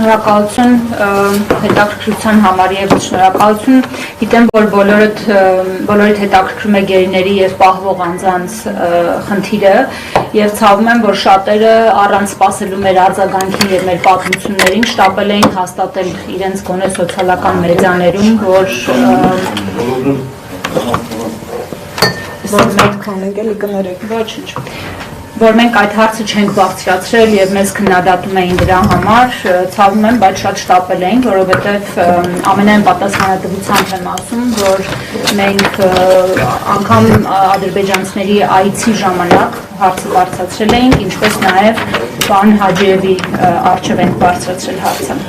Շնորհակալություն հետաքրքրության համար եւ շնորհակալություն գիտեմ որ բոլորիդ հետաքրքրում է գերիների եւ պահվող անձանց խնդիրը եւ ցավում եմ որ շատերը առանց սպասելու մեր արձագանքին եւ մեր պատմություններին շտապել էին հաստատել իրենց գոնե սոցիալական մեդիաներում որ որ մենք այդ հարցը չենք բարձրացրել եւ մեզ քննադատում էին դրա համար, ցավում եմ, բայց շատ շտապել էին, որովհետեւ ամենայն պատասխանատվությամբ եմ ասում, որ մենք անգամ ադրբեջանցիների այցի ժամանակ հարցը բարձրացրել էինք, ինչպես նաեւ պարոն Հաջիևի առջեւ ենք բարձրացրել հարցը։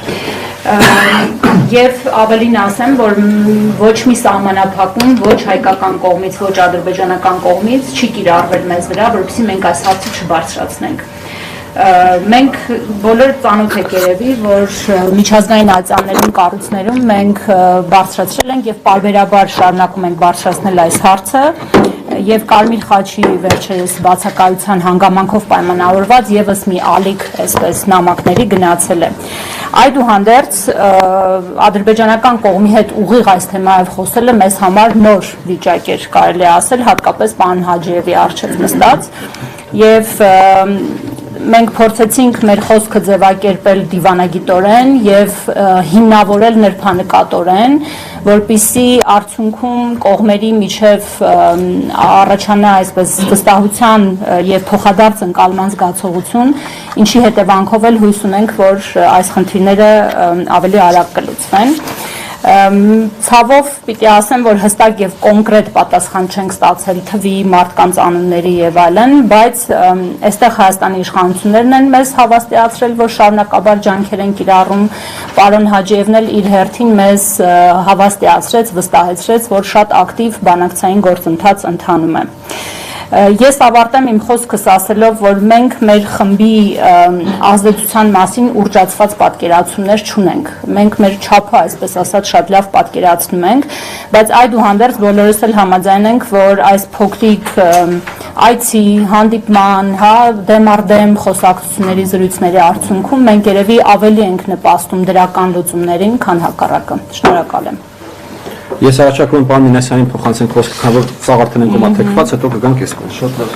Եվ ավելին ասեմ, որ ոչ մի սահմանափակում, ոչ հայկական կողմից, ոչ ադրբեջանական կողմից չի կիրառվել մեզ վրա, որովհետեւ մենք այս հարցը չբարձրացնենք։ Մենք բոլոր ծանոթ եք երևի, որ միջազգային արձաններում կառույցներում մենք բարձրացրել ենք եւ պարբերաբար շարունակում ենք բարձրացնել այս հարցը եւ Կարմիր խաչի վերջերս բացակայության հանգամանքով պայմանավորված եւս մի ալիք այսպես նամակների գնացել է։ Այդուհանդերձ ադրբեջանական կողմի հետ ուղիղ այս թեմայով խոսելը մեզ համար նոր վիճակ էր կարելի ասել, հատկապես պարոն Հաջիևի առջև նստած եւ մենք փորձեցինք մեր խոսքը ձևակերպել դիվանագիտորեն եւ հիմնավորել նրբանկատորեն, որպիսի արդյունքում կողմերի միջև առաջանա այսպես վստահության եւ փոխադարձ ընկալման զգացողություն, ինչի հետևանքով էլ հույս ունենք, որ այս խնդիրները ավելի արագ կլուծվեն։ Ցավով պիտի ասեմ, որ հստակ եւ կոնկրետ պատասխան չենք ստացել թվի մարդկանց անունների եւ այլն, բայց այստեղ Հայաստանի իշխանություններն են մեզ հավաստիացրել, որ շարունակաբար ջանքեր են կիրառում, պարոն Հաջիևն էլ իր հերթին մեզ հավաստիացրեց, վստահեցրեց, որ շատ ակտիվ բանակցային գործընթաց ընթանում է։ Ես ավարտեմ իմ խոսքս ասելով, որ մենք մեր խմբի ազդեցության մասին ուռճացված պատկերացումներ չունենք։ Մենք մեր չափը, այսպես ասած, շատ լավ պատկերացնում ենք, բայց այդուհանդերձ բոլորս էլ համաձայն ենք, որ այս փոքրիկ այցի, հանդիպման, դեմ առ դեմ խոսակցությունների, զրույցների արդյունքում մենք երևի ավելի ենք նպաստում դրական լուծումներին, քան հակառակը։ Շնորհակալ եմ։ Ես առաջարկում եմ պարոն Մինասյանին փոխանցենք խոսքը, քանի որ սաղ արդեն ենք կոմաթեքված, հետո կգանք այս կողմ։ Շատ լավ։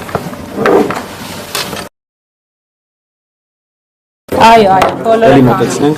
Այո, բոլորը մոտեցնենք։